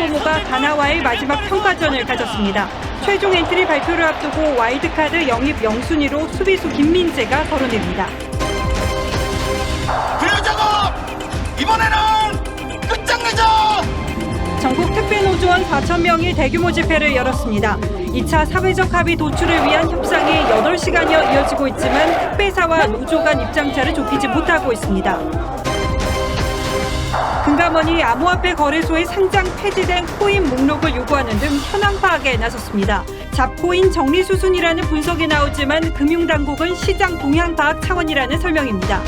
도모가 가나와의 마지막 평가전을 가졌습니다. 최종 엔트리 발표를 앞두고 와일드카드 영입 영순위로 수비수 김민재가 거론됩니다. 불효작업! 이번에는 끝장내자! 전국 택배노조원 4,000명이 대규모 집회를 열었습니다. 2차 사회적 합의 도출을 위한 협상이 8시간여 이어지고 있지만 택배사와 노조 간 입장차를 좁히지 못하고 있습니다. 금감원이 암호화폐 거래소의 상장 폐지된 코인 목록을 요구하는 등 현황 파악에 나섰습니다. 잡코인 정리 수순이라는 분석이 나오지만 금융당국은 시장 동향 파악 차원이라는 설명입니다.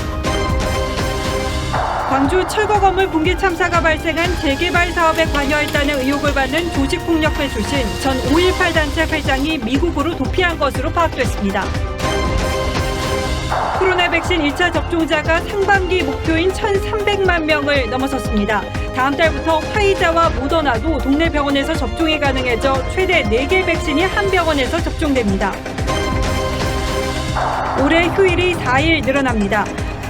광주 철거 건물 붕괴 참사가 발생한 재개발 사업에 관여했다는 의혹을 받는 조직폭력배 출신 전 5.18 단체 회장이 미국으로 도피한 것으로 파악됐습니다. 코로나 백신 1차 접종자가 상반기 목표인 1,300만 명을 넘어섰습니다. 다음 달부터 화이자와 모더나도 동네 병원에서 접종이 가능해져 최대 4개 백신이 한 병원에서 접종됩니다. 올해 휴일이 4일 늘어납니다.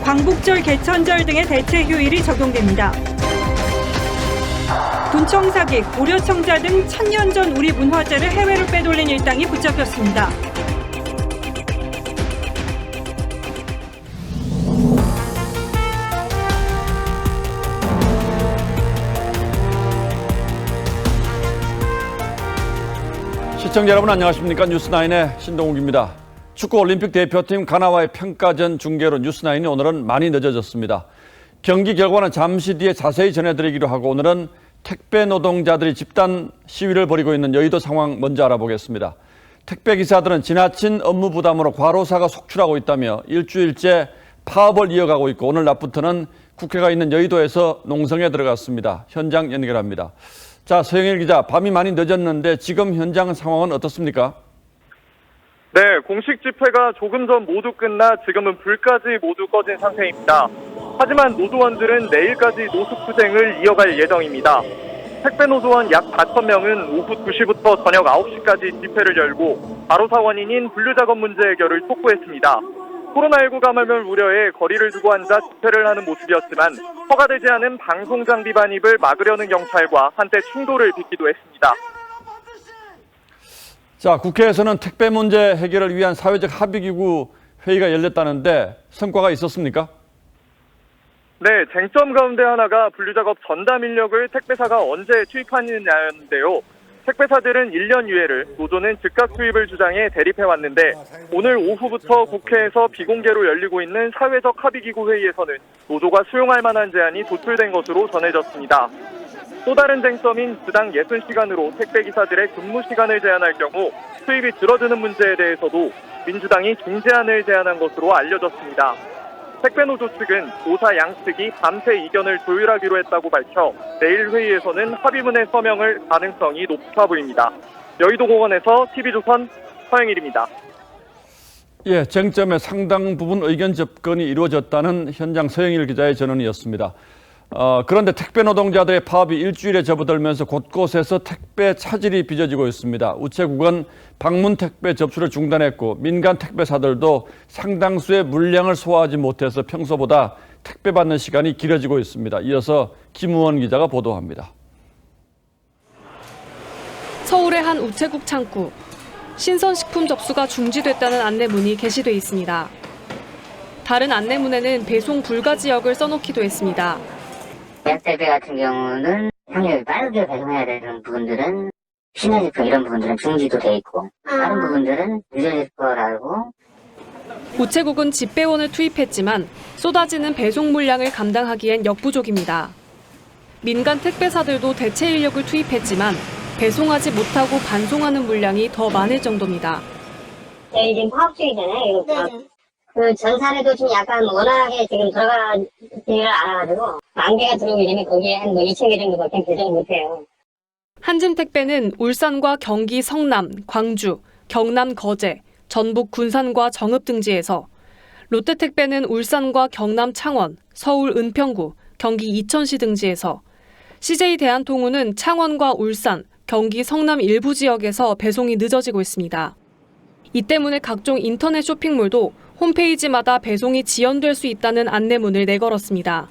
광복절, 개천절 등의 대체 휴일이 적용됩니다. 군청 사기, 고려청자 등 1000년 전 우리 문화재를 해외로 빼돌린 일당이 붙잡혔습니다. 시청자 여러분 안녕하십니까? 뉴스9의 신동욱입니다. 축구 올림픽 대표팀 가나와의 평가전 중계로 뉴스9이 오늘은 많이 늦어졌습니다. 경기 결과는 잠시 뒤에 자세히 전해드리기로 하고 오늘은 택배 노동자들이 집단 시위를 벌이고 있는 여의도 상황 먼저 알아보겠습니다. 택배 기사들은 지나친 업무 부담으로 과로사가 속출하고 있다며 일주일째 파업을 이어가고 있고 오늘 낮부터는 국회가 있는 여의도에서 농성에 들어갔습니다. 현장 연결합니다. 자, 서영일 기자, 밤이 많이 늦었는데 지금 현장 상황은 어떻습니까? 네, 공식 집회가 조금 전 모두 끝나 지금은 불까지 모두 꺼진 상태입니다. 하지만 노조원들은 내일까지 노숙투쟁을 이어갈 예정입니다. 택배 노조원 약 4,000명은 오후 2시부터 저녁 9시까지 집회를 열고 바로사 원인인 분류작업 문제 해결을 촉구했습니다. 코로나19 감염을 우려해 거리를 두고 앉아 집회를 하는 모습이었지만 허가되지 않은 방송장비 반입을 막으려는 경찰과 한때 충돌을 빚기도 했습니다. 자, 국회에서는 택배 문제 해결을 위한 사회적 합의기구 회의가 열렸다는데 성과가 있었습니까? 네, 쟁점 가운데 하나가 분류작업 전담 인력을 택배사가 언제 투입하느냐였는데요. 택배사들은 1년 유예를, 노조는 즉각 투입을 주장해 대립해왔는데 오늘 오후부터 국회에서 비공개로 열리고 있는 사회적 합의기구 회의에서는 노조가 수용할 만한 제안이 도출된 것으로 전해졌습니다. 또 다른 쟁점인 주당 60시간으로 택배기사들의 근무 시간을 제한할 경우 수입이 줄어드는 문제에 대해서도 민주당이 중재안을 제안한 것으로 알려졌습니다. 택배노조 측은 노사 양측이 밤새 이견을 조율하기로 했다고 밝혀 내일 회의에서는 합의문의 서명을 가능성이 높아 보입니다. 여의도 공원에서 TV조선 서영일입니다. 예, 쟁점의 상당 부분 의견 접근이 이루어졌다는 현장 서영일 기자의 전언이었습니다. 그런데 택배 노동자들의 파업이 일주일에 접어들면서 곳곳에서 택배 차질이 빚어지고 있습니다. 우체국은 방문 택배 접수를 중단했고 민간 택배사들도 상당수의 물량을 소화하지 못해서 평소보다 택배 받는 시간이 길어지고 있습니다. 이어서 김우원 기자가 보도합니다. 서울의 한 우체국 창구. 신선식품 접수가 중지됐다는 안내문이 게시돼 있습니다. 다른 안내문에는 배송 불가 지역을 써놓기도 했습니다. 택배 같은 경우는 상력이 빠르게 배송해야 되는 부분들은 신선식품 이런 부분들은 중지도 돼 있고 다른 부분들은 늦어질 거라고. 우체국은 집배원을 투입했지만 쏟아지는 배송 물량을 감당하기엔 역부족입니다. 민간 택배사들도 대체 인력을 투입했지만 배송하지 못하고 반송하는 물량이 더 많을 정도입니다. 저희 지금 파업 중이잖아요. 그 전산에도 지금 약간 워낙에 지금 들어가지를 않아가지고 만 개가 들어오게 되면 거기에 한 2,000개 정도밖에 배송을 못해요. 한진택배는 울산과 경기 성남, 광주, 경남 거제, 전북 군산과 정읍 등지에서, 롯데택배는 울산과 경남 창원, 서울 은평구, 경기 이천시 등지에서, CJ대한통운은 창원과 울산, 경기 성남 일부 지역에서 배송이 늦어지고 있습니다. 이 때문에 각종 인터넷 쇼핑몰도 홈페이지마다 배송이 지연될 수 있다는 안내문을 내걸었습니다.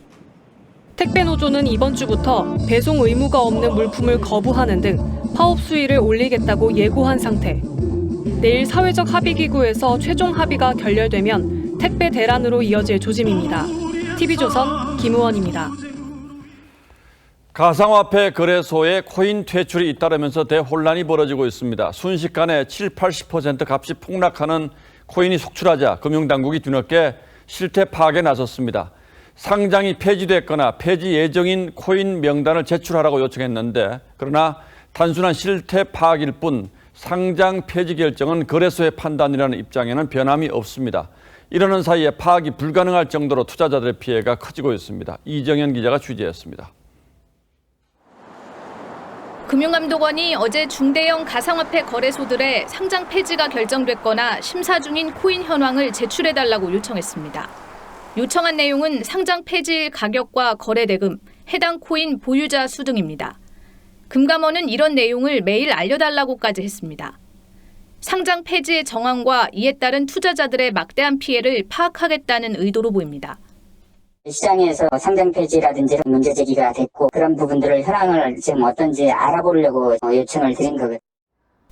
택배노조는 이번 주부터 배송 의무가 없는 물품을 거부하는 등 파업 수위를 올리겠다고 예고한 상태. 내일 사회적 합의기구에서 최종 합의가 결렬되면 택배 대란으로 이어질 조짐입니다. TV조선 김우원입니다. 가상화폐 거래소에 코인 퇴출이 잇따르면서 대혼란이 벌어지고 있습니다. 순식간에 70-80% 값이 폭락하는 코인이 속출하자 금융당국이 뒤늦게 실태 파악에 나섰습니다. 상장이 폐지됐거나 폐지 예정인 코인 명단을 제출하라고 요청했는데, 그러나 단순한 실태 파악일 뿐 상장 폐지 결정은 거래소의 판단이라는 입장에는 변함이 없습니다. 이러는 사이에 파악이 불가능할 정도로 투자자들의 피해가 커지고 있습니다. 이정현 기자가 취재했습니다. 금융감독원이 어제 중대형 가상화폐 거래소들의 상장 폐지가 결정됐거나 심사 중인 코인 현황을 제출해달라고 요청했습니다. 요청한 내용은 상장 폐지일 가격과 거래 대금, 해당 코인 보유자 수 등입니다. 금감원은 이런 내용을 매일 알려달라고까지 했습니다. 상장 폐지의 정황과 이에 따른 투자자들의 막대한 피해를 파악하겠다는 의도로 보입니다. 시장에서 상장 폐지라든지 문제 제기가 됐고 그런 부분들을 현황을 지금 어떤지 알아보려고 요청을 드린 거거든요.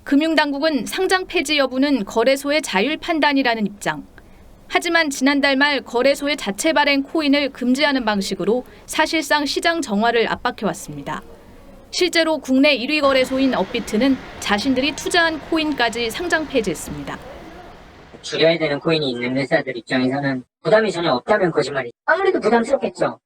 금융당국은 상장 폐지 여부는 거래소의 자율 판단이라는 입장. 하지만 지난달 말 거래소의 자체 발행 코인을 금지하는 방식으로 사실상 시장 정화를 압박해왔습니다. 실제로 국내 1위 거래소인 업비트는 자신들이 투자한 코인까지 상장 폐지했습니다. 줄여야 되는 코인이 있는 회사들 입장에서는 부담이 전혀 없다면 거짓말이죠. 아무래도 부담스럽겠죠.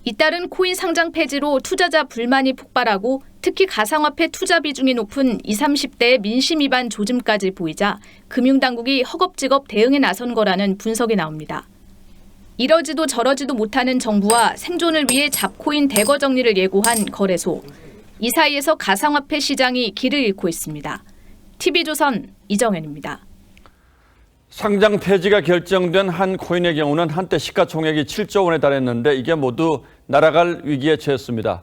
잇따른 코인 상장 폐지로 투자자 불만이 폭발하고 특히 가상화폐 투자 비중이 높은 20, 30대의 민심 위반 조짐까지 보이자 금융당국이 허겁지겁 대응에 나선 거라는 분석이 나옵니다. 이러지도 저러지도 못하는 정부와 생존을 위해 잡코인 대거 정리를 예고한 거래소. 이 사이에서 가상화폐 시장이 길을 잃고 있습니다. TV조선 이정현입니다. 상장 폐지가 결정된 한 코인의 경우는 한때 시가총액이 7조 원에 달했는데 이게 모두 날아갈 위기에 처했습니다.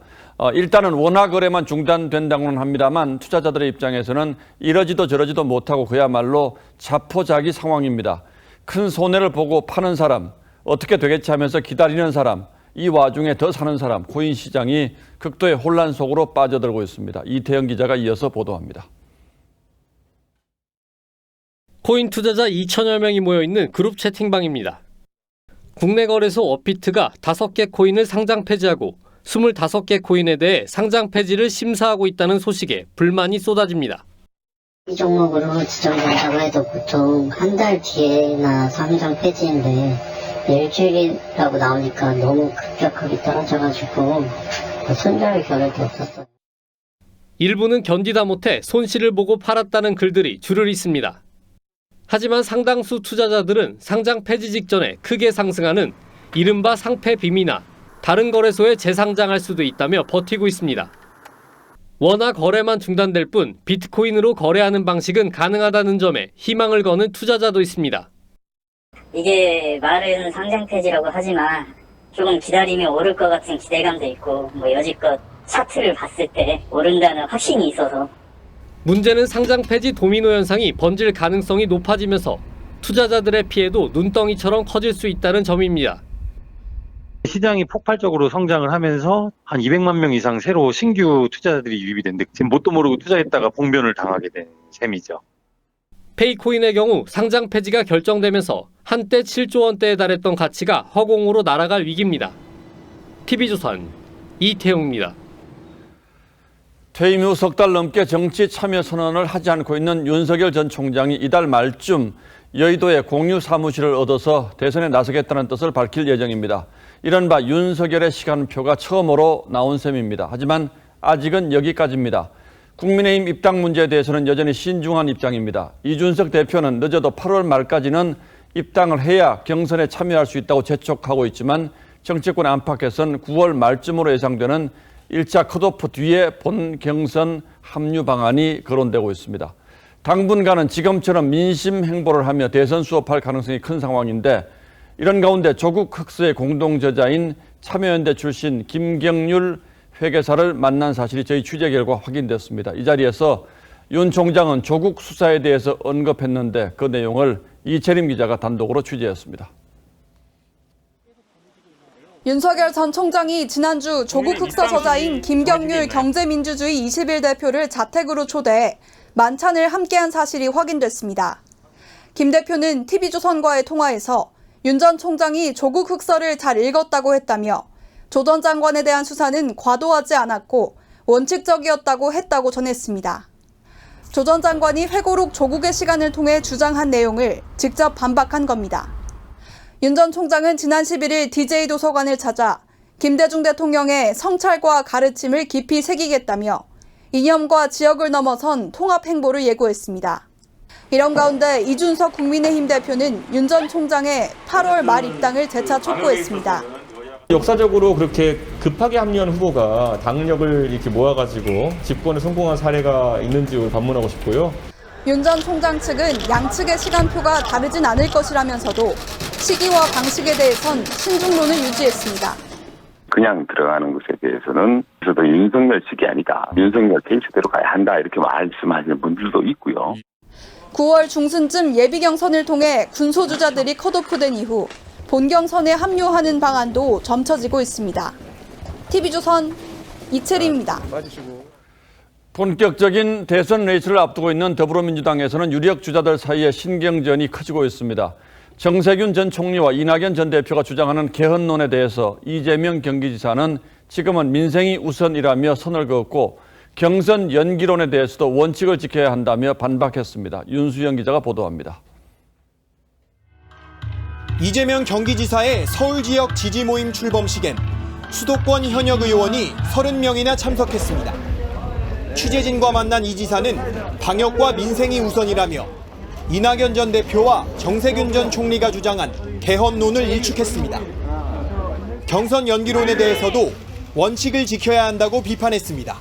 일단은 원화 거래만 중단된다고는 합니다만 투자자들의 입장에서는 이러지도 저러지도 못하고 그야말로 자포자기 상황입니다. 큰 손해를 보고 파는 사람, 어떻게 되겠지 하면서 기다리는 사람, 이 와중에 더 사는 사람, 코인 시장이 극도의 혼란 속으로 빠져들고 있습니다. 이태영 기자가 이어서 보도합니다. 코인 투자자 2천여 명이 모여있는 그룹 채팅방입니다. 국내 거래소 업비트가 5개 코인을 상장 폐지하고 25개 코인에 대해 상장 폐지를 심사하고 있다는 소식에 불만이 쏟아집니다. 이 종목으로 지정된다고 해도 보통 한 달 뒤에나 상장 폐지인데 일주일이라고 나오니까 너무 급격하게 떨어져가지고 손절 겨를도 없었어요. 일부는 견디다 못해 손실을 보고 팔았다는 글들이 줄을 잇습니다. 하지만 상당수 투자자들은 상장 폐지 직전에 크게 상승하는 이른바 상폐 빔이나 다른 거래소에 재상장할 수도 있다며 버티고 있습니다. 원화 거래만 중단될 뿐 비트코인으로 거래하는 방식은 가능하다는 점에 희망을 거는 투자자도 있습니다. 이게 말은 상장 폐지라고 하지만 조금 기다리면 오를 것 같은 기대감도 있고 여지껏 차트를 봤을 때 오른다는 확신이 있어서. 문제는 상장 폐지 도미노 현상이 번질 가능성이 높아지면서 투자자들의 피해도 눈덩이처럼 커질 수 있다는 점입니다. 시장이 폭발적으로 성장을 하면서 한 200만 명 이상 새로 신규 투자자들이 유입이 됐는데 지금 뭣도 모르고 투자했다가 봉변을 당하게 된 셈이죠. 페이코인의 경우 상장 폐지가 결정되면서 한때 7조 원대에 달했던 가치가 허공으로 날아갈 위기입니다. TV조선 이태용입니다. 퇴임 후 석 달 넘게 정치 참여 선언을 하지 않고 있는 윤석열 전 총장이 이달 말쯤 여의도에 공유 사무실을 얻어서 대선에 나서겠다는 뜻을 밝힐 예정입니다. 이른바 윤석열의 시간표가 처음으로 나온 셈입니다. 하지만 아직은 여기까지입니다. 국민의힘 입당 문제에 대해서는 여전히 신중한 입장입니다. 이준석 대표는 늦어도 8월 말까지는 입당을 해야 경선에 참여할 수 있다고 재촉하고 있지만 정치권 안팎에서는 9월 말쯤으로 예상되는 1차 컷오프 뒤에 본 경선 합류 방안이 거론되고 있습니다. 당분간은 지금처럼 민심 행보를 하며 대선 수업할 가능성이 큰 상황인데 이런 가운데 조국 흑수의 공동저자인 참여연대 출신 김경률 회계사를 만난 사실이 저희 취재 결과 확인됐습니다. 이 자리에서 윤 총장은 조국 수사에 대해서 언급했는데 그 내용을 이채림 기자가 단독으로 취재했습니다. 윤석열 전 총장이 지난주 조국 흑서 저자인 김경률 경제민주주의 21대표를 자택으로 초대해 만찬을 함께한 사실이 확인됐습니다. 김 대표는 TV조선과의 통화에서 윤 전 총장이 조국 흑서를 잘 읽었다고 했다며 조 전 장관에 대한 수사는 과도하지 않았고 원칙적이었다고 했다고 전했습니다. 조 전 장관이 회고록 조국의 시간을 통해 주장한 내용을 직접 반박한 겁니다. 윤 전 총장은 지난 11일 DJ 도서관을 찾아 김대중 대통령의 성찰과 가르침을 깊이 새기겠다며 이념과 지역을 넘어선 통합 행보를 예고했습니다. 이런 가운데 이준석 국민의힘 대표는 윤 전 총장의 8월 말 입당을 재차 촉구했습니다. 역사적으로 그렇게 급하게 합류한 후보가 당력을 이렇게 모아가지고 집권에 성공한 사례가 있는지 반문하고 싶고요. 윤 전 총장 측은 양측의 시간표가 다르진 않을 것이라면서도 시기와 방식에 대해선 신중론을 유지했습니다. 그냥 들어가는 것에 대해서는 저도 윤석열 측이 아니다. 윤석열 페이스대로 가야 한다. 이렇게 말씀하시는 분들도 있고요. 9월 중순쯤 예비 경선을 통해 군소주자들이 컷오프된 이후 본경선에 합류하는 방안도 점쳐지고 있습니다. TV조선 이채리입니다. 본격적인 대선 레이스를 앞두고 있는 더불어민주당에서는 유력 주자들 사이에 신경전이 커지고 있습니다. 정세균 전 총리와 이낙연 전 대표가 주장하는 개헌론에 대해서 이재명 경기지사는 지금은 민생이 우선이라며 선을 그었고 경선 연기론에 대해서도 원칙을 지켜야 한다며 반박했습니다. 윤수영 기자가 보도합니다. 이재명 경기지사의 서울 지역 지지 모임 출범식엔 수도권 현역 의원이 30명이나 참석했습니다. 취재진과 만난 이 지사는 방역과 민생이 우선이라며 이낙연 전 대표와 정세균 전 총리가 주장한 개헌론을 일축했습니다. 경선 연기론에 대해서도 원칙을 지켜야 한다고 비판했습니다.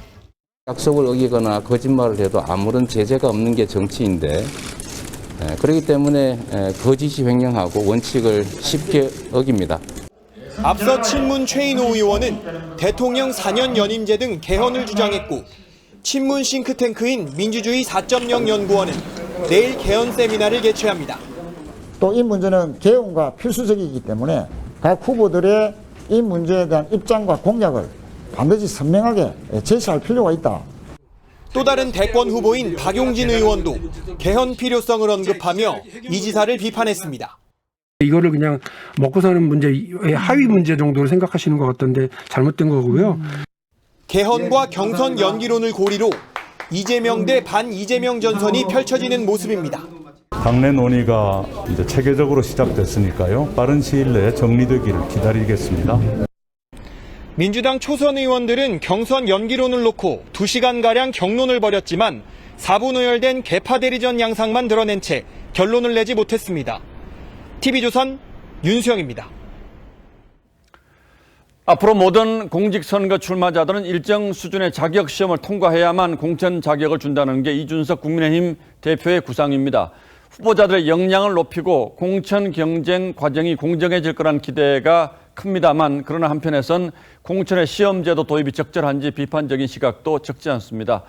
약속을 어기거나 거짓말을 해도 아무런 제재가 없는 게 정치인데 그렇기 때문에 거짓이 횡령하고 원칙을 쉽게 어깁니다. 앞서 친문 최인호 의원은 대통령 4년 연임제 등 개헌을 주장했고 친문 싱크탱크인 민주주의 4.0 연구원은 내일 개헌 세미나를 개최합니다. 또 이 문제는 개헌과 필수적이기 때문에 각 후보들의 이 문제에 대한 입장과 공약을 반드시 선명하게 제시할 필요가 있다. 또 다른 대권 후보인 박용진 의원도 개헌 필요성을 언급하며 이 지사를 비판했습니다. 이거를 그냥 먹고 사는 문제의 하위 문제 정도로 생각하시는 것 같던데 잘못된 거고요. 개헌과 경선 연기론을 고리로 이재명 대 반 이재명 전선이 펼쳐지는 모습입니다. 당내 논의가 이제 체계적으로 시작됐으니까요. 빠른 시일 내에 정리되기를 기다리겠습니다. 민주당 초선 의원들은 경선 연기론을 놓고 2시간가량 격론을 벌였지만 4분 의열된 개파 대리전 양상만 드러낸 채 결론을 내지 못했습니다. TV조선 윤수영입니다. 앞으로 모든 공직선거 출마자들은 일정 수준의 자격시험을 통과해야만 공천 자격을 준다는 게 이준석 국민의힘 대표의 구상입니다. 후보자들의 역량을 높이고 공천 경쟁 과정이 공정해질 거란 기대가 큽니다만 그러나 한편에선 공천의 시험제도 도입이 적절한지 비판적인 시각도 적지 않습니다.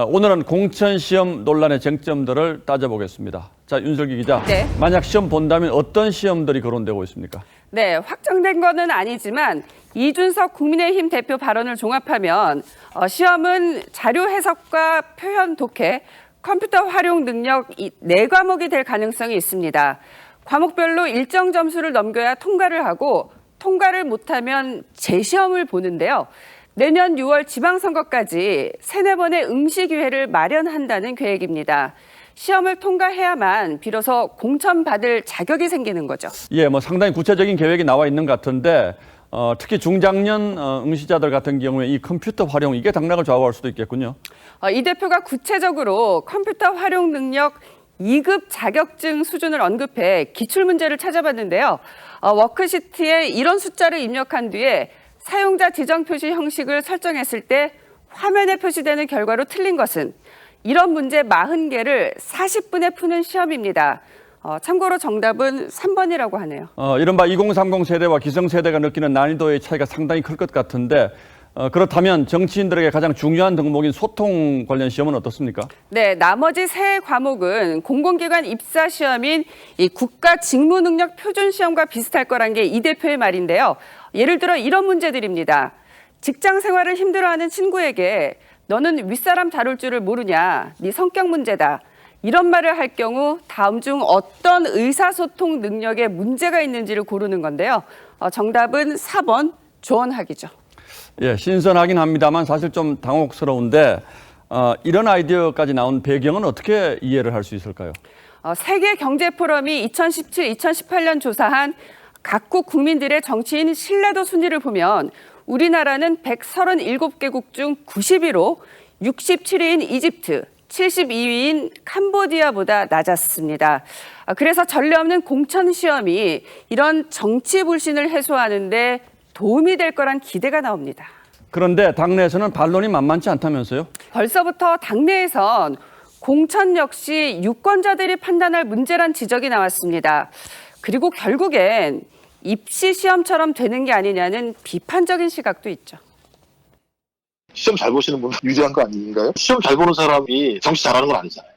오늘은 공천 시험 논란의 쟁점들을 따져보겠습니다. 자, 윤슬기 기자. 네. 만약 시험 본다면 어떤 시험들이 거론되고 있습니까? 네, 확정된 거는 아니지만 이준석 국민의힘 대표 발언을 종합하면 시험은 자료 해석과 표현 독해, 컴퓨터 활용 능력 4과목이 될 가능성이 있습니다. 과목별로 일정 점수를 넘겨야 통과를 하고 통과를 못하면 재시험을 보는데요. 내년 6월 지방선거까지 3-4번의 응시 기회를 마련한다는 계획입니다. 시험을 통과해야만 비로소 공천받을 자격이 생기는 거죠. 예, 상당히 구체적인 계획이 나와 있는 것 같은데 특히 중장년 응시자들 같은 경우에 이 컴퓨터 활용 이게 당락을 좌우할 수도 있겠군요. 이 대표가 구체적으로 컴퓨터 활용 능력 2급 자격증 수준을 언급해 기출문제를 찾아봤는데요. 워크시트에 이런 숫자를 입력한 뒤에 사용자 지정 표시 형식을 설정했을 때 화면에 표시되는 결과로 틀린 것은 이런 문제 40개를 40분에 푸는 시험입니다. 참고로 정답은 3번이라고 하네요. 이른바 2030 세대와 기성세대가 느끼는 난이도의 차이가 상당히 클 것 같은데 그렇다면 정치인들에게 가장 중요한 덕목인 소통 관련 시험은 어떻습니까? 네, 나머지 세 과목은 공공기관 입사 시험인 이 국가직무능력 표준시험과 비슷할 거란 게 이 대표의 말인데요. 예를 들어 이런 문제들입니다. 직장 생활을 힘들어하는 친구에게 너는 윗사람 다룰 줄을 모르냐, 네 성격 문제다. 이런 말을 할 경우 다음 중 어떤 의사소통 능력에 문제가 있는지를 고르는 건데요. 정답은 4번 조언하기죠. 예, 신선하긴 합니다만 사실 좀 당혹스러운데 이런 아이디어까지 나온 배경은 어떻게 이해를 할 수 있을까요? 세계경제포럼이 2017-2018년 조사한 각국 국민들의 정치인 신뢰도 순위를 보면 우리나라는 137개국 중 90위로 67위인 이집트, 72위인 캄보디아보다 낮았습니다. 그래서 전례 없는 공천시험이 이런 정치 불신을 해소하는 데 도움이 될 거란 기대가 나옵니다. 그런데 당내에서는 반론이 만만치 않다면서요? 벌써부터 당내에선 공천 역시 유권자들이 판단할 문제란 지적이 나왔습니다. 그리고 결국엔 입시 시험처럼 되는 게 아니냐는 비판적인 시각도 있죠. 시험 잘 보시는 분은 유리한 거 아닌가요? 시험 잘 보는 사람이 정치 잘하는 건 아니잖아요.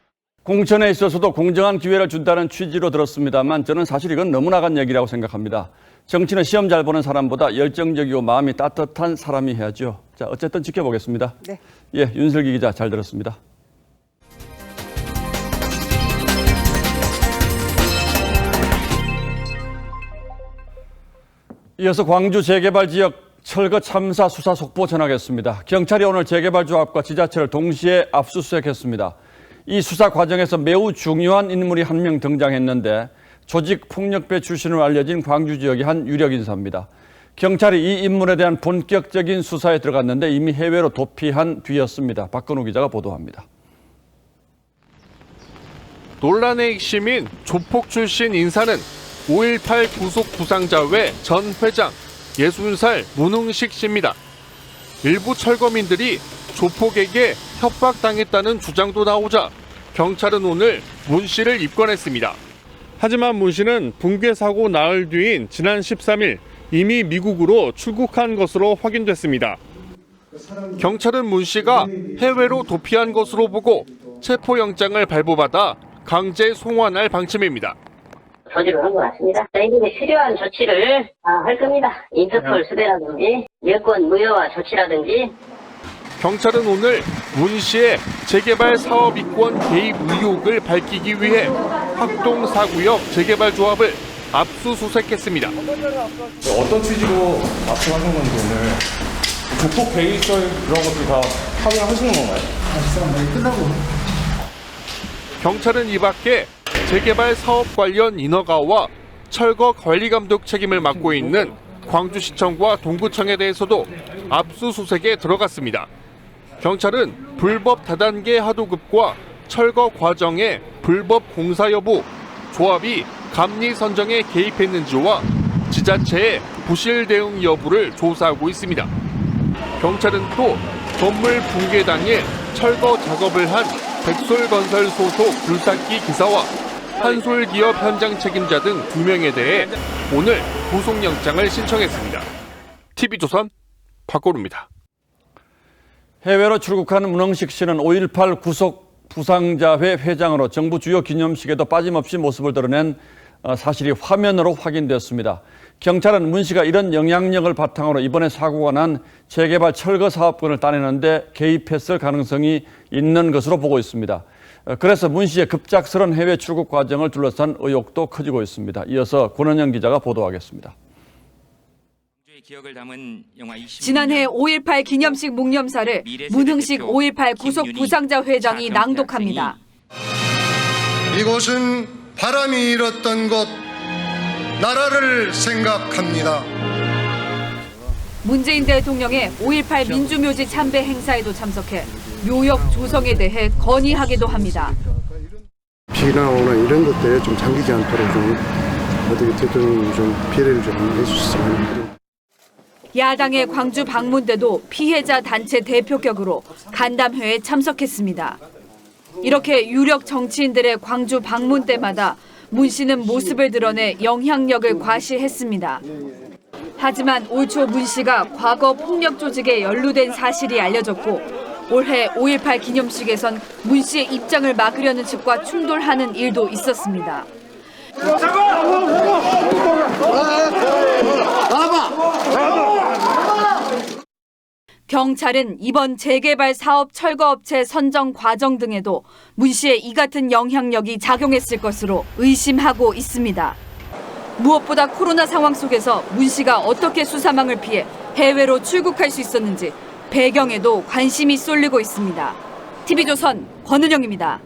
공천에 있어서도 공정한 기회를 준다는 취지로 들었습니다만 저는 사실 이건 너무 나간 얘기라고 생각합니다. 정치는 시험 잘 보는 사람보다 열정적이고 마음이 따뜻한 사람이 해야죠. 자, 어쨌든 지켜보겠습니다. 네. 예, 윤슬기 기자 잘 들었습니다. 이어서 광주 재개발 지역 철거 참사 수사 속보 전하겠습니다. 경찰이 오늘 재개발 조합과 지자체를 동시에 압수수색했습니다. 이 수사 과정에서 매우 중요한 인물이 한 명 등장했는데 조직폭력배 출신으로 알려진 광주 지역의 한 유력 인사입니다. 경찰이 이 인물에 대한 본격적인 수사에 들어갔는데 이미 해외로 도피한 뒤였습니다. 박건우 기자가 보도합니다. 논란의 핵심인 조폭 출신 인사는 5.18 구속 부상자 외 전 회장 60살 문흥식 씨입니다. 일부 철거민들이 조폭에게 협박당했다는 주장도 나오자 경찰은 오늘 문 씨를 입건했습니다. 하지만 문 씨는 붕괴 사고 나흘 뒤인 지난 13일 이미 미국으로 출국한 것으로 확인됐습니다. 경찰은 문 씨가 해외로 도피한 것으로 보고 체포영장을 발부받아 강제 송환할 방침입니다. 저지를 한 것 같습니다. 저희들이 필요한 조치를 할 겁니다. 인터폴 수배라든지 여권 무효화 조치라든지. 경찰은 오늘 문 씨의 재개발 사업 이권 개입 의혹을 밝히기 위해 학동 4구역 재개발 조합을 압수수색했습니다. 어떤 취지로 압수하신 건지 오늘 조폭 베이설 이런 것들 다 확인하시는 건가요? 끝나고. 경찰은 이 밖에 재개발 사업 관련 인허가와 철거 관리 감독 책임을 맡고 있는 광주시청과 동구청에 대해서도 압수수색에 들어갔습니다. 경찰은 불법 다단계 하도급과 철거 과정의 불법 공사 여부, 조합이 감리 선정에 개입했는지와 지자체의 부실 대응 여부를 조사하고 있습니다. 경찰은 또 건물 붕괴 당일 철거 작업을 한 백솔건설 소속 굴삭기 기사와 한솔기업 현장 책임자 등 2명에 대해 오늘 구속영장을 신청했습니다. TV조선 박고루입니다. 해외로 출국한 문흥식 씨는 5.18 구속 부상자회 회장으로 정부 주요 기념식에도 빠짐없이 모습을 드러낸 사실이 화면으로 확인됐습니다. 경찰은 문 씨가 이런 영향력을 바탕으로 이번에 사고가 난 재개발 철거 사업권을 따내는데 개입했을 가능성이 있는 것으로 보고 있습니다. 그래서 문 씨의 급작스런 해외 출국 과정을 둘러싼 의혹도 커지고 있습니다. 이어서 권은영 기자가 보도하겠습니다. 지난해 5.18 기념식 묵념사를 문흥식 5.18 구속 부상자 회장이 낭독합니다. 이곳은 바람이 일었던 곳, 나라를 생각합니다. 문재인 대통령의 5.18 민주묘지 참배 행사에도 참석해 묘역 조성에 대해 건의하기도 합니다. 비나 오나 이런 것들에 좀 잠기지 않도록 좀 어떻게 대통령이 좀 피해를 좀 해주셨으면 합니다. 야당의 광주 방문 때도 피해자 단체 대표 격으로 간담회에 참석했습니다. 이렇게 유력 정치인들의 광주 방문 때마다 문 씨는 모습을 드러내 영향력을 과시했습니다. 하지만 올 초 문 씨가 과거 폭력 조직에 연루된 사실이 알려졌고 올해 5.18 기념식에선 문 씨의 입장을 막으려는 측과 충돌하는 일도 있었습니다. 경찰은 이번 재개발 사업 철거업체 선정 과정 등에도 문 씨의 이 같은 영향력이 작용했을 것으로 의심하고 있습니다. 무엇보다 코로나 상황 속에서 문 씨가 어떻게 수사망을 피해 해외로 출국할 수 있었는지 배경에도 관심이 쏠리고 있습니다. TV조선 권은영입니다.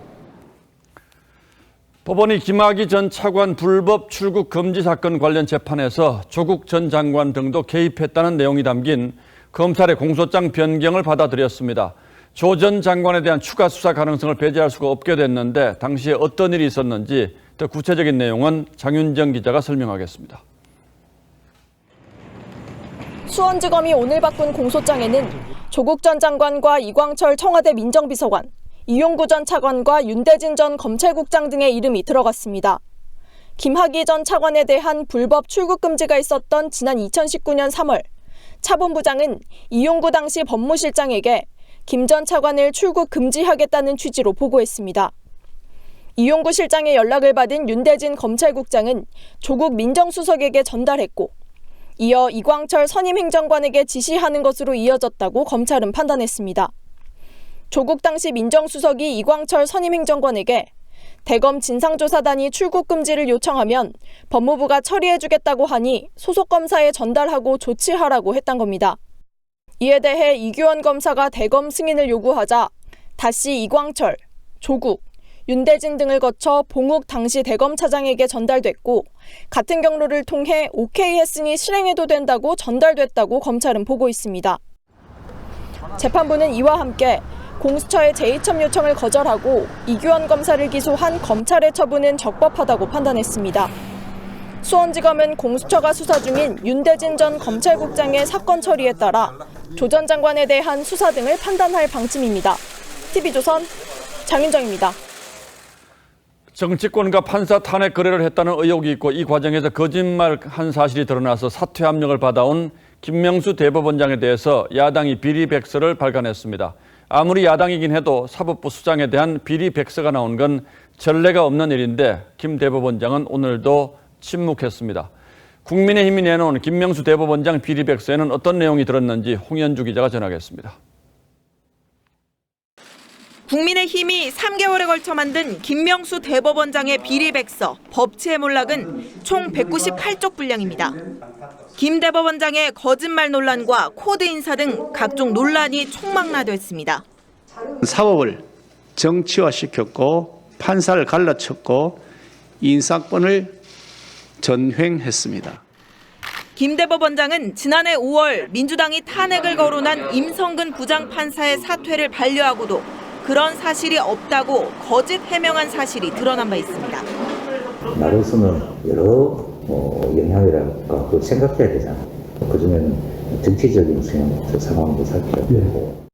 법원이 김학의 전 차관 불법 출국 금지 사건 관련 재판에서 조국 전 장관 등도 개입했다는 내용이 담긴 검찰의 공소장 변경을 받아들였습니다. 조 전 장관에 대한 추가 수사 가능성을 배제할 수가 없게 됐는데 당시에 어떤 일이 있었는지 더 구체적인 내용은 장윤정 기자가 설명하겠습니다. 수원지검이 오늘 바꾼 공소장에는 조국 전 장관과 이광철 청와대 민정비서관, 이용구 전 차관과 윤대진 전 검찰국장 등의 이름이 들어갔습니다. 김학의 전 차관에 대한 불법 출국 금지가 있었던 지난 2019년 3월, 차본부장은 이용구 당시 법무실장에게 김 전 차관을 출국 금지하겠다는 취지로 보고했습니다. 이용구 실장의 연락을 받은 윤대진 검찰국장은 조국 민정수석에게 전달했고 이어 이광철 선임행정관에게 지시하는 것으로 이어졌다고 검찰은 판단했습니다. 조국 당시 민정수석이 이광철 선임행정관에게 대검 진상조사단이 출국 금지를 요청하면 법무부가 처리해주겠다고 하니 소속 검사에 전달하고 조치하라고 했던 겁니다. 이에 대해 이규원 검사가 대검 승인을 요구하자 다시 이광철, 조국, 윤대진 등을 거쳐 봉욱 당시 대검 차장에게 전달됐고 같은 경로를 통해 오케이 했으니 실행해도 된다고 전달됐다고 검찰은 보고 있습니다. 재판부는 이와 함께 공수처의 재이첩 요청을 거절하고 이규원 검사를 기소한 검찰의 처분은 적법하다고 판단했습니다. 수원지검은 공수처가 수사 중인 윤대진 전 검찰국장의 사건 처리에 따라 조 전 장관에 대한 수사 등을 판단할 방침입니다. TV조선 장윤정입니다. 정치권과 판사 탄핵 거래를 했다는 의혹이 있고 이 과정에서 거짓말한 사실이 드러나서 사퇴 압력을 받아온 김명수 대법원장에 대해서 야당이 비리백서를 발간했습니다. 아무리 야당이긴 해도 사법부 수장에 대한 비리백서가 나온 건 전례가 없는 일인데 김 대법원장은 오늘도 침묵했습니다. 국민의힘이 내놓은 김명수 대법원장 비리백서에는 어떤 내용이 들었는지 홍현주 기자가 전하겠습니다. 국민의힘이 3개월에 걸쳐 만든 김명수 대법원장의 비리백서 법치의 몰락은 총 198쪽 분량입니다. 김 대법원장의 거짓말 논란과 코드 인사 등 각종 논란이 총망라됐습니다. 사법을 정치화시켰고 판사를 갈라쳤고 인사권을 전횡했습니다. 김 대법원장은 지난해 5월 민주당이 탄핵을 거론한 임성근 부장판사의 사퇴를 반려하고도 그런 사실이 없다고 거짓 해명한 사실이 드러난 바 있습니다. 나로서는 여러 영향이랄까 그걸 생각해야 되잖아요. 그중에는 정치적인 상황도 살펴야 되고.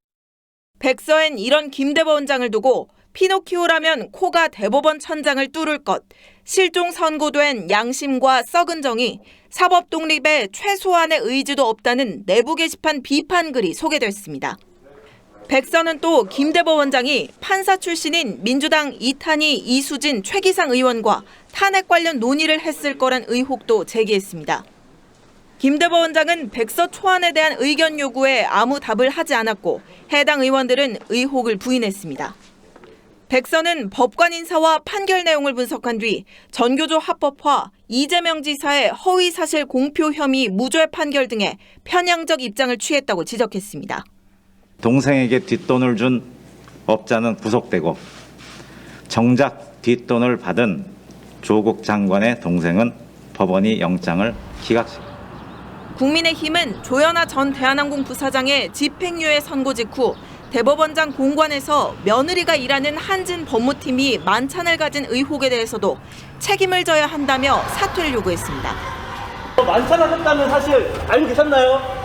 백서엔 이런 김 대법원장을 두고 피노키오라면 코가 대법원 천장을 뚫을 것, 실종 선고된 양심과 썩은 정의, 사법 독립에 최소한의 의지도 없다는 내부 게시판 비판 글이 소개됐습니다. 백서는 또 김 대법원장이 판사 출신인 민주당 이탄희, 이수진, 최기상 의원과 탄핵 관련 논의를 했을 거란 의혹도 제기했습니다. 김 대법원장은 백서 초안에 대한 의견 요구에 아무 답을 하지 않았고 해당 의원들은 의혹을 부인했습니다. 백서는 법관 인사와 판결 내용을 분석한 뒤 전교조 합법화, 이재명 지사의 허위 사실 공표 혐의 무죄 판결 등의 편향적 입장을 취했다고 지적했습니다. 동생에게 뒷돈을 준 업자는 구속되고 정작 뒷돈을 받은 조국 장관의 동생은 법원이 영장을 기각시켰습니다. 국민의힘은 조현아 전 대한항공 부사장의 집행유예 선고 직후 대법원장 공관에서 며느리가 일하는 한진 법무팀이 만찬을 가진 의혹에 대해서도 책임을 져야 한다며 사퇴를 요구했습니다. 만찬을 했다는 사실 알고 계셨나요?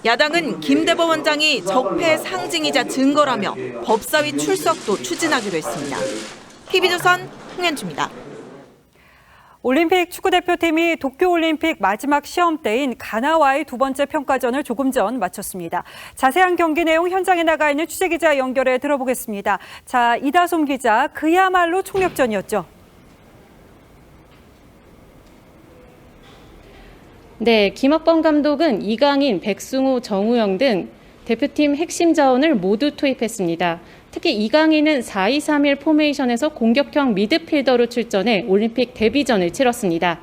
야당은 김 대법원장이 적폐의 상징이자 증거라며 법사위 출석도 추진하기로 했습니다. TV조선 홍현주입니다. 올림픽 축구대표팀이 도쿄올림픽 마지막 시험대인 가나와의 두 번째 평가전을 조금 전 마쳤습니다. 자세한 경기 내용 현장에 나가 있는 취재기자 연결해 들어보겠습니다. 자, 이다솜 기자, 그야말로 총력전이었죠. 네, 김학범 감독은 이강인, 백승우, 정우영 등 대표팀 핵심 자원을 모두 투입했습니다. 특히 이강인은 4-2-3-1 포메이션에서 공격형 미드필더로 출전해 올림픽 데뷔전을 치렀습니다.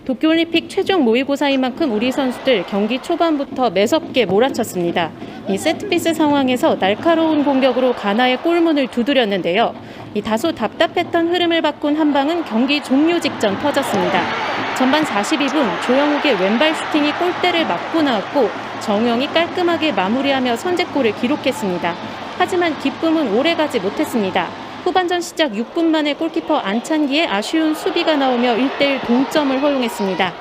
도쿄올림픽 최종 모의고사인 만큼 우리 선수들 경기 초반부터 매섭게 몰아쳤습니다. 이 세트피스 상황에서 날카로운 공격으로 가나의 골문을 두드렸는데요. 이 다소 답답했던 흐름을 바꾼 한 방은 경기 종료 직전 터졌습니다. 전반 42분 조영욱의 왼발 슈팅이 골대를 맞고 나왔고 정우영이 깔끔하게 마무리하며 선제골을 기록했습니다. 하지만 기쁨은 오래가지 못했습니다. 후반전 시작 6분 만에 골키퍼 안찬기의 아쉬운 수비가 나오며 1대1 동점을 허용했습니다.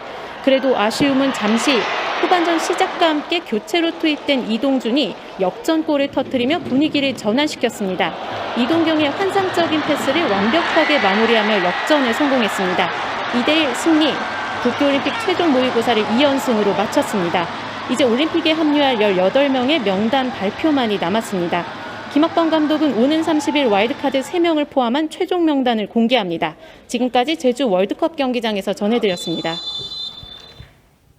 그래도 아쉬움은 잠시, 후반전 시작과 함께 교체로 투입된 이동준이 역전골을 터뜨리며 분위기를 전환시켰습니다. 이동경의 환상적인 패스를 완벽하게 마무리하며 역전에 성공했습니다. 2대1 승리, 도쿄올림픽 최종 모의고사를 2연승으로 마쳤습니다. 이제 올림픽에 합류할 18명의 명단 발표만이 남았습니다. 김학범 감독은 오는 30일 와일드카드 3명을 포함한 최종 명단을 공개합니다. 지금까지 제주 월드컵 경기장에서 전해드렸습니다.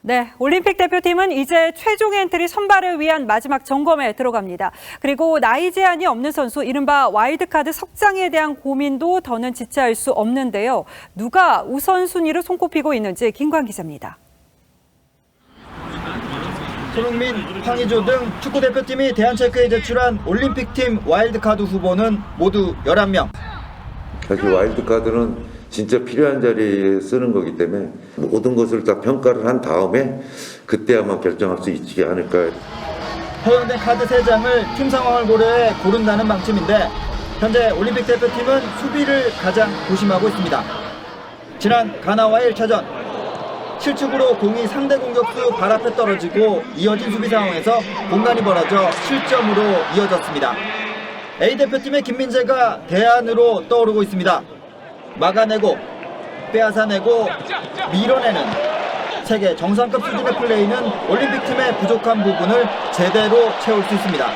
네, 올림픽 대표팀은 이제 최종 엔트리 선발을 위한 마지막 점검에 들어갑니다. 그리고 나이 제한이 없는 선수, 이른바 와일드카드 석장에 대한 고민도 더는 지체할 수 없는데요. 누가 우선순위로 손꼽히고 있는지 김광 기자입니다. 손흥민, 황의조 등 축구대표팀이 대한체크에 제출한 올림픽팀 와일드카드 후보는 모두 11명. 사실 와일드카드는 진짜 필요한 자리에 쓰는 거기 때문에 모든 것을 다 평가를 한 다음에 그때 아마 결정할 수 있지 않을까. 허용된 카드 3장을 팀 상황을 고려해 고른다는 방침인데 현재 올림픽 대표팀은 수비를 가장 조심하고 있습니다. 지난 가나와의 1차전 실축으로 공이 상대 공격수 발 앞에 떨어지고 이어진 수비 상황에서 공간이 벌어져 실점으로 이어졌습니다. A대표팀의 김민재가 대안으로 떠오르고 있습니다. 막아내고 빼앗아내고 밀어내는 세계 정상급 수준의 플레이는 올림픽팀의 부족한 부분을 제대로 채울 수 있습니다.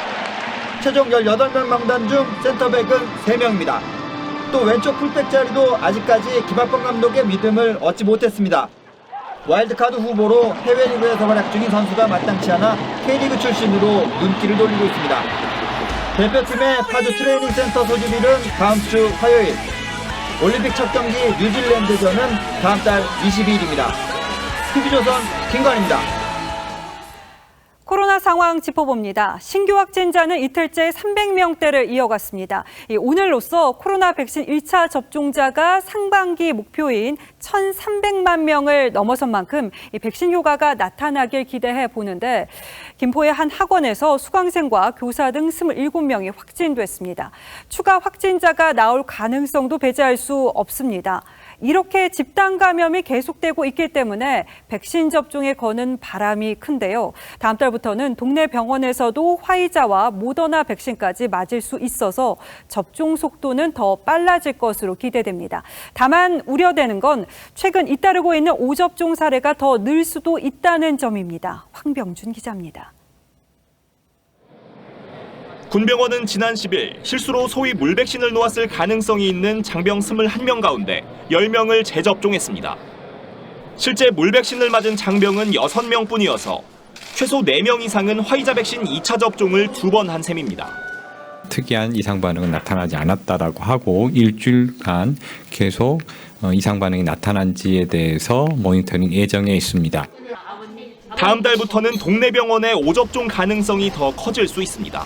최종 18명 명단 중 센터백은 3명입니다. 또 왼쪽 풀백 자리도 아직까지 김학범 감독의 믿음을 얻지 못했습니다. 와일드카드 후보로 해외리그에서 활약 중인 선수가 마땅치 않아 K리그 출신으로 눈길을 돌리고 있습니다. 대표팀의 파주 트레이닝 센터 소집일은 다음 주 화요일, 올림픽 첫 경기 뉴질랜드전은 다음 달 22일입니다. TV조선 김관입니다. 코로나 상황 짚어봅니다. 신규 확진자는 이틀째 300명대를 이어갔습니다. 오늘로써 코로나 백신 1차 접종자가 상반기 목표인 1,300만 명을 넘어선 만큼 백신 효과가 나타나길 기대해 보는데 김포의 한 학원에서 수강생과 교사 등 27명이 확진됐습니다. 추가 확진자가 나올 가능성도 배제할 수 없습니다. 이렇게 집단 감염이 계속되고 있기 때문에 백신 접종에 거는 바람이 큰데요. 다음 달부터는 동네 병원에서도 화이자와 모더나 백신까지 맞을 수 있어서 접종 속도는 더 빨라질 것으로 기대됩니다. 다만 우려되는 건 최근 잇따르고 있는 오접종 사례가 더 늘 수도 있다는 점입니다. 황병준 기자입니다. 군병원은 지난 10일 실수로 소위 물백신을 놓았을 가능성이 있는 장병 21명 가운데 10명을 재접종했습니다. 실제 물백신을 맞은 장병은 6명뿐이어서 최소 4명 이상은 화이자 백신 2차 접종을 2번 한 셈입니다. 특이한 이상 반응은 나타나지 않았다라고 하고 일주일간 계속 이상 반응이 나타난지에 대해서 모니터링 예정에 있습니다. 다음 달부터는 동네 병원의 오접종 가능성이 더 커질 수 있습니다.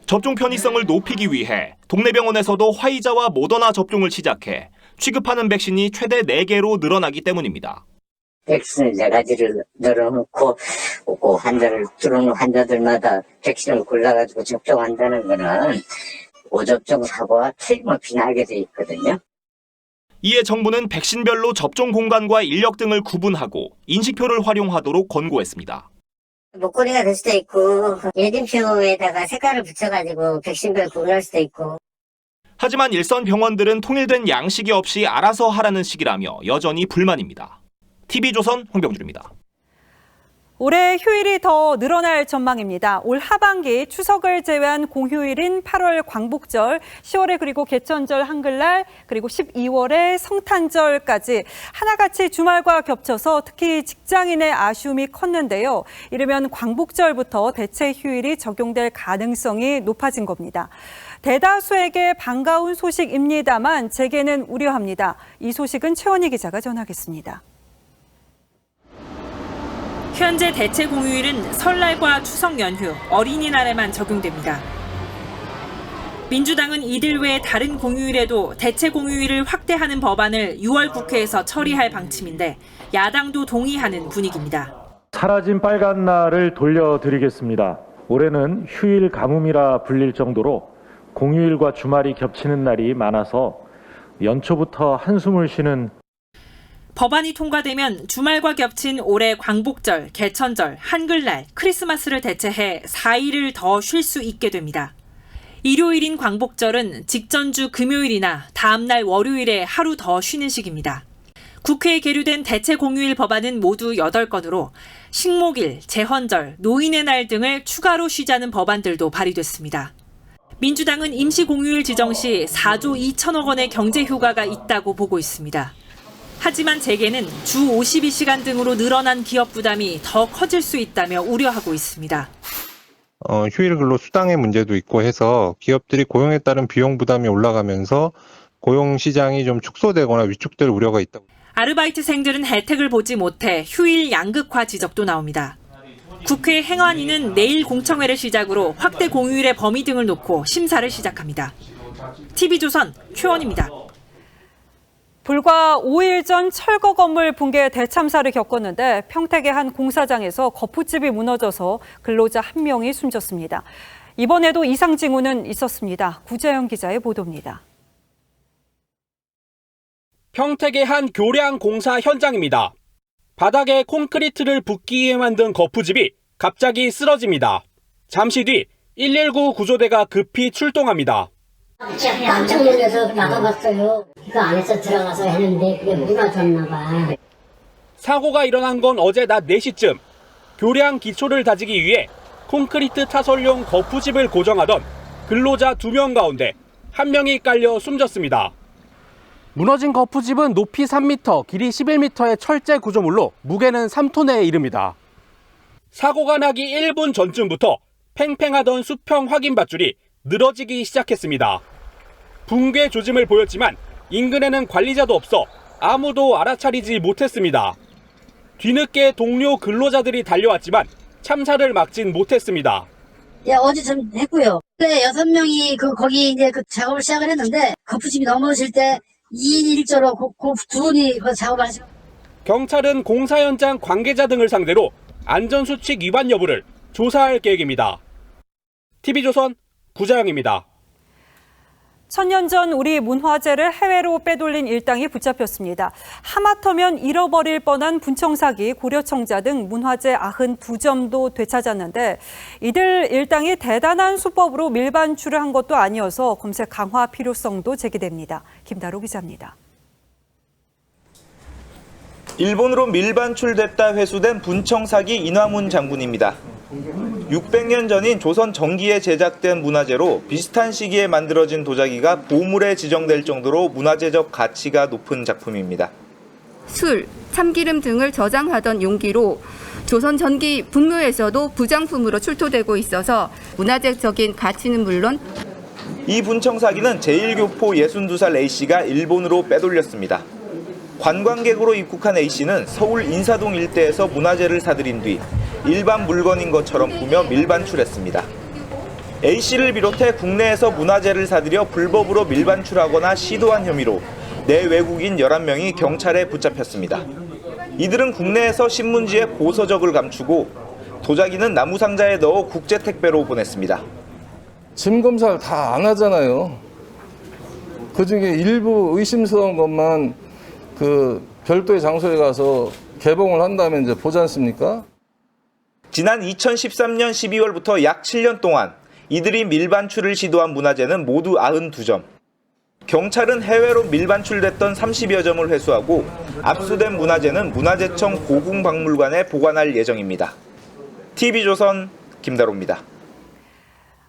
접종 편의성을 높이기 위해 동네 병원에서도 화이자와 모더나 접종을 시작해 취급하는 백신이 최대 4개로 늘어나기 때문입니다. 백신을 4가지를 늘어놓고 환자를 들어오는 환자들마다 백신을 골라가지고 접종한다는 거는 오접종 사고와 틀림없이 나게 돼 있거든요. 이에 정부는 백신별로 접종 공간과 인력 등을 구분하고 인식표를 활용하도록 권고했습니다. 목걸이가 될 수도 있고 예진표에다가 색깔을 붙여가지고 백신별 구분할 수도 있고. 하지만 일선 병원들은 통일된 양식이 없이 알아서 하라는 식이라며 여전히 불만입니다. TV조선 홍병주입니다. 올해 휴일이 더 늘어날 전망입니다. 올 하반기 추석을 제외한 공휴일인 8월 광복절, 10월에 그리고 개천절 한글날, 그리고 12월에 성탄절까지 하나같이 주말과 겹쳐서 특히 직장인의 아쉬움이 컸는데요. 이르면 광복절부터 대체 휴일이 적용될 가능성이 높아진 겁니다. 대다수에게 반가운 소식입니다만 제게는 우려합니다. 이 소식은 최원희 기자가 전하겠습니다. 현재 대체 공휴일은 설날과 추석 연휴, 어린이날에만 적용됩니다. 민주당은 이들 외에 다른 공휴일에도 대체 공휴일을 확대하는 법안을 6월 국회에서 처리할 방침인데 야당도 동의하는 분위기입니다. 사라진 빨간 날을 돌려드리겠습니다. 올해는 휴일 가뭄이라 불릴 정도로 공휴일과 주말이 겹치는 날이 많아서 연초부터 한숨을 쉬는 법안이 통과되면 주말과 겹친 올해 광복절, 개천절, 한글날, 크리스마스를 대체해 4일을 더 쉴 수 있게 됩니다. 일요일인 광복절은 직전주 금요일이나 다음날 월요일에 하루 더 쉬는 식입니다. 국회에 계류된 대체 공휴일 법안은 모두 8건으로 식목일, 제헌절, 노인의 날 등을 추가로 쉬자는 법안들도 발의됐습니다. 민주당은 임시 공휴일 지정 시 4조 2천억 원의 경제 효과가 있다고 보고 있습니다. 하지만 재계는 주 52시간 등으로 늘어난 기업 부담이 더 커질 수 있다며 우려하고 있습니다. 휴일 근로 수당의 문제도 있고 해서 기업들이 고용에 따른 비용 부담이 올라가면서 고용 시장이 좀 축소되거나 위축될 우려가 있다고. 아르바이트생들은 혜택을 보지 못해 휴일 양극화 지적도 나옵니다. 국회 행안위는 내일 공청회를 시작으로 확대 공휴일의 범위 등을 놓고 심사를 시작합니다. TV조선 최원입니다. 불과 5일 전 철거 건물 붕괴 대참사를 겪었는데 평택의 한 공사장에서 거푸집이 무너져서 근로자 1명이 숨졌습니다. 이번에도 이상 징후는 있었습니다. 구재영 기자의 보도입니다. 평택의 한 교량 공사 현장입니다. 바닥에 콘크리트를 붓기 위해 만든 거푸집이 갑자기 쓰러집니다. 잠시 뒤 119 구조대가 급히 출동합니다. 깜짝 놀라서 나가봤어요. 그 안에서 들어가서 했는데 그게 무너졌나 봐. 사고가 일어난 건 어제 낮 4시쯤. 교량 기초를 다지기 위해 콘크리트 타설용 거푸집을 고정하던 근로자 2명 가운데 1명이 깔려 숨졌습니다. 무너진 거푸집은 높이 3m, 길이 11m의 철제 구조물로 무게는 3톤에 이릅니다. 사고가 나기 1분 전쯤부터 팽팽하던 수평 확인 밧줄이 늘어지기 시작했습니다. 붕괴 조짐을 보였지만 인근에는 관리자도 없어 아무도 알아차리지 못했습니다. 뒤늦게 동료 근로자들이 달려왔지만 참사를 막진 못했습니다. 예, 어제 좀 했고요. 네, 6명이 거기 이제 그 작업을 시작을 했는데 거푸집이 넘어질 때 2인 1조로 두 분이 작업을 하시고. 경찰은 공사 현장 관계자 등을 상대로 안전수칙 위반 여부를 조사할 계획입니다. TV조선 구자영입니다. 천년 전 우리 문화재를 해외로 빼돌린 일당이 붙잡혔습니다. 하마터면 잃어버릴 뻔한 분청사기, 고려청자 등 문화재 92점도 되찾았는데 이들 일당이 대단한 수법으로 밀반출을 한 것도 아니어서 검색 강화 필요성도 제기됩니다. 김다로 기자입니다. 일본으로 밀반출됐다 회수된 분청사기 인화문 장군입니다. 600년 전인 조선 전기에 제작된 문화재로 비슷한 시기에 만들어진 도자기가 보물에 지정될 정도로 문화재적 가치가 높은 작품입니다. 술, 참기름 등을 저장하던 용기로 조선 전기 분묘에서도 부장품으로 출토되고 있어서 문화재적인 가치는 물론 이 분청사기는 제1교포 62살 A씨가 일본으로 빼돌렸습니다. 관광객으로 입국한 A씨는 서울 인사동 일대에서 문화재를 사들인 뒤 일반 물건인 것처럼 꾸며 밀반출했습니다. A씨를 비롯해 국내에서 문화재를 사들여 불법으로 밀반출하거나 시도한 혐의로 내외국인 11명이 경찰에 붙잡혔습니다. 이들은 국내에서 신문지에 고서적을 감추고 도자기는 나무상자에 넣어 국제택배로 보냈습니다. 짐 검사를 다 안 하잖아요. 그중에 일부 의심스러운 것만 별도의 장소에 가서 개봉을 한다면 이제 보지 않습니까? 지난 2013년 12월부터 약 7년 동안 이들이 밀반출을 시도한 문화재는 모두 92점. 경찰은 해외로 밀반출됐던 30여 점을 회수하고 압수된 문화재는 문화재청 고궁박물관에 보관할 예정입니다. TV조선 김다로입니다.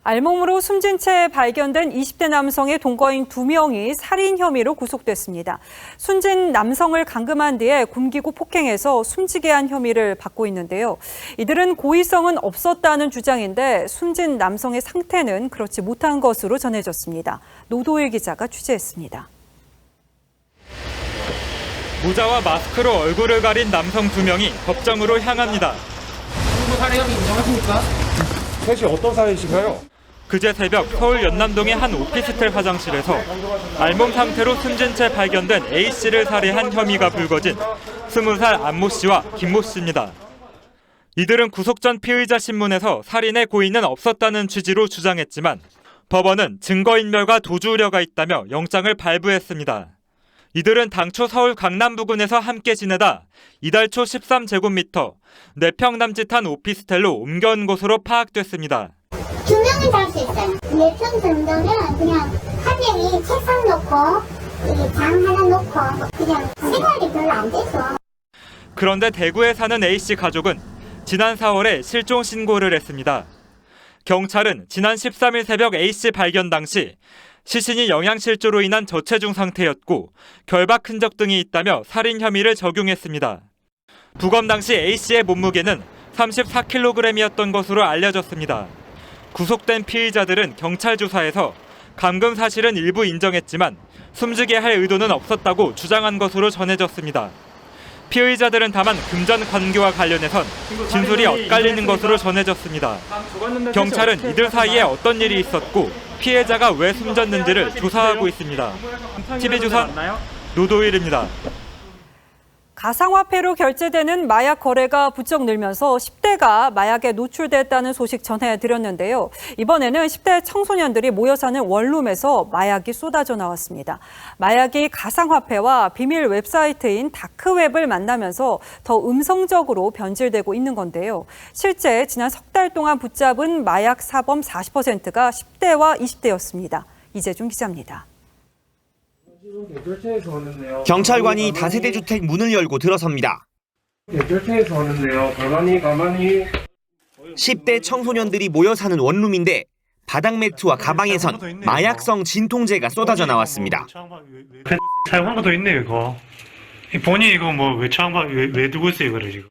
알몸으로 숨진 채 발견된 20대 남성의 동거인 2명이 살인 혐의로 구속됐습니다. 숨진 남성을 감금한 뒤에 굶기고 폭행해서 숨지게 한 혐의를 받고 있는데요. 이들은 고의성은 없었다는 주장인데 숨진 남성의 상태는 그렇지 못한 것으로 전해졌습니다. 노도일 기자가 취재했습니다. 모자와 마스크로 얼굴을 가린 남성 2명이 법정으로 향합니다. 살해 혐의 인정하십니까? 셋이 어떤 사이신가요? 그제 새벽 서울 연남동의 한 오피스텔 화장실에서 알몸 상태로 숨진 채 발견된 A씨를 살해한 혐의가 불거진 20살 안모 씨와 김모 씨입니다. 이들은 구속 전 피의자 신문에서 살인의 고의는 없었다는 취지로 주장했지만 법원은 증거인멸과 도주 우려가 있다며 영장을 발부했습니다. 이들은 당초 서울 강남부근에서 함께 지내다 이달 초 13제곱미터 4평 남짓한 오피스텔로 옮겨온 것으로 파악됐습니다. 2명은 잘 수 있어요. 4평 정도면 그냥 한 명이 책상 놓고 장 하나 놓고 그냥 생활이 별로 안 돼서. 그런데 대구에 사는 A씨 가족은 지난 4월에 실종 신고를 했습니다. 경찰은 지난 13일 새벽 A씨 발견 당시 시신이 영양실조로 인한 저체중 상태였고 결박 흔적 등이 있다며 살인 혐의를 적용했습니다. 부검 당시 A씨의 몸무게는 34kg이었던 것으로 알려졌습니다. 구속된 피의자들은 경찰 조사에서 감금 사실은 일부 인정했지만 숨지게 할 의도는 없었다고 주장한 것으로 전해졌습니다. 피의자들은 다만 금전 관계와 관련해선 진술이 엇갈리는 것으로 전해졌습니다. 경찰은 이들 사이에 어떤 일이 있었고 피해자가 왜 숨졌는지를 조사하고 있습니다. TV조선 노도일입니다. 가상화폐로 결제되는 마약 거래가 부쩍 늘면서 10대가 마약에 노출됐다는 소식 전해드렸는데요. 이번에는 10대 청소년들이 모여 사는 원룸에서 마약이 쏟아져 나왔습니다. 마약이 가상화폐와 비밀 웹사이트인 다크웹을 만나면서 더 음성적으로 변질되고 있는 건데요. 실제 지난 석 달 동안 붙잡은 마약 사범 40%가 10대와 20대였습니다. 이재준 기자입니다. 경찰관이 다세대 주택 문을 열고 들어섭니다. 결제해서 하는데요. 가만히 10대 청소년들이 모여 사는 원룸인데 바닥 매트와 가방에선 마약성 진통제가 쏟아져 나왔습니다. 사용한 것도 있네요, 이거. 본인이 이거 뭐 왜 두고 있어요, 이거를 지금.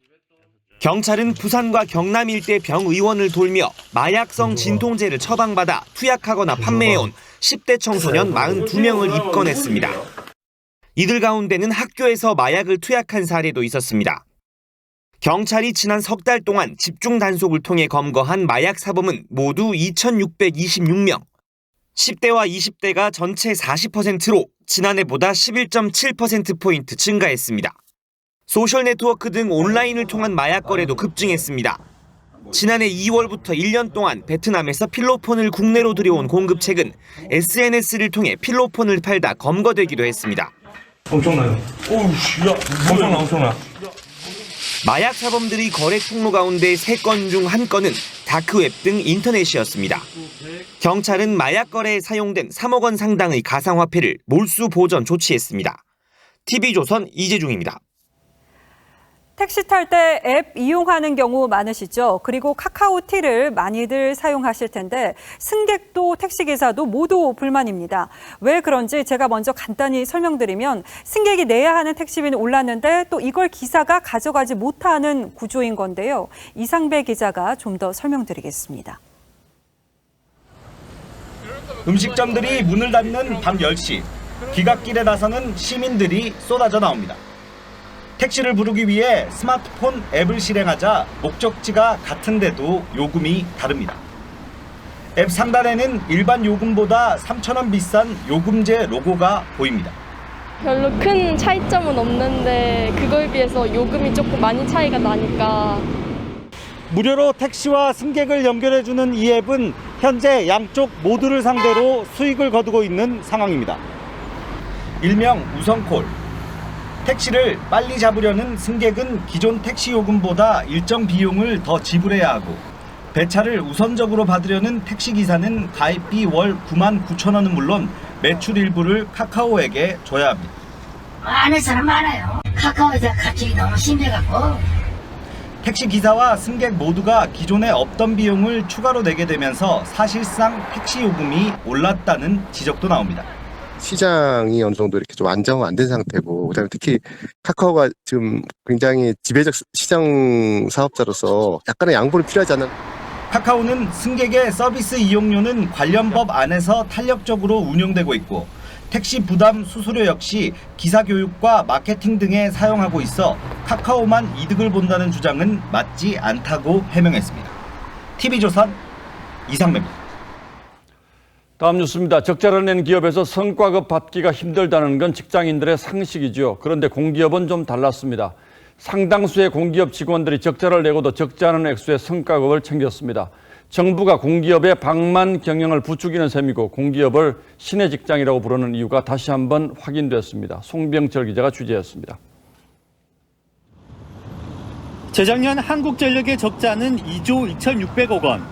경찰은 부산과 경남 일대 병의원을 돌며 마약성 진통제를 처방받아 투약하거나 판매해온 10대 청소년 42명을 입건했습니다. 이들 가운데는 학교에서 마약을 투약한 사례도 있었습니다. 경찰이 지난 석 달 동안 집중 단속을 통해 검거한 마약 사범은 모두 2,626명. 10대와 20대가 전체 40%로 지난해보다 11.7%포인트 증가했습니다. 소셜네트워크 등 온라인을 통한 마약 거래도 급증했습니다. 지난해 2월부터 1년 동안 베트남에서 필로폰을 국내로 들여온 공급책은 SNS를 통해 필로폰을 팔다 검거되기도 했습니다. 엄청나요. 엄청나. 마약 사범들이 거래 통로 가운데 3건 중 1건은 다크웹 등 인터넷이었습니다. 경찰은 마약 거래에 사용된 3억 원 상당의 가상화폐를 몰수 보전 조치했습니다. TV조선 이재중입니다. 택시 탈 때 앱 이용하는 경우 많으시죠? 그리고 카카오티를 많이들 사용하실 텐데 승객도 택시기사도 모두 불만입니다. 왜 그런지 제가 먼저 간단히 설명드리면 승객이 내야 하는 택시비는 올랐는데 또 이걸 기사가 가져가지 못하는 구조인 건데요. 이상배 기자가 좀 더 설명드리겠습니다. 음식점들이 문을 닫는 밤 10시, 귀갓길에 나서는 시민들이 쏟아져 나옵니다. 택시를 부르기 위해 스마트폰 앱을 실행하자 목적지가 같은데도 요금이 다릅니다. 앱 상단에는 일반 요금보다 3,000원 비싼 요금제 로고가 보입니다. 별로 큰 차이점은 없는데 그거에 비해서 요금이 조금 많이 차이가 나니까. 무료로 택시와 승객을 연결해주는 이 앱은 현재 양쪽 모두를 상대로 수익을 거두고 있는 상황입니다. 일명 우선콜. 택시를 빨리 잡으려는 승객은 기존 택시 요금보다 일정 비용을 더 지불해야 하고 배차를 우선적으로 받으려는 택시기사는 가입비 월 99,000원은 물론 매출 일부를 카카오에게 줘야 합니다. 아는 사람 많아요. 카카오에서 갑자기 너무 심해갖고. 택시기사와 승객 모두가 기존에 없던 비용을 추가로 내게 되면서 사실상 택시 요금이 올랐다는 지적도 나옵니다. 시장이 어느 정도 이렇게 좀 안정 안 된 상태고, 그다음에 특히 카카오가 지금 굉장히 지배적 시장 사업자로서 약간의 양보는 필요하지 않나. 카카오는 승객의 서비스 이용료는 관련 법 안에서 탄력적으로 운영되고 있고, 택시 부담 수수료 역시 기사 교육과 마케팅 등에 사용하고 있어 카카오만 이득을 본다는 주장은 맞지 않다고 해명했습니다. TV조선 이상배입니다. 다음 뉴스입니다. 적자를 낸 기업에서 성과급 받기가 힘들다는 건 직장인들의 상식이죠. 그런데 공기업은 좀 달랐습니다. 상당수의 공기업 직원들이 적자를 내고도 적지 않은 액수의 성과급을 챙겼습니다. 정부가 공기업의 방만 경영을 부추기는 셈이고 공기업을 신의 직장이라고 부르는 이유가 다시 한번 확인됐습니다. 송병철 기자가 취재했습니다. 재작년 한국전력의 적자는 2조 2,600억 원,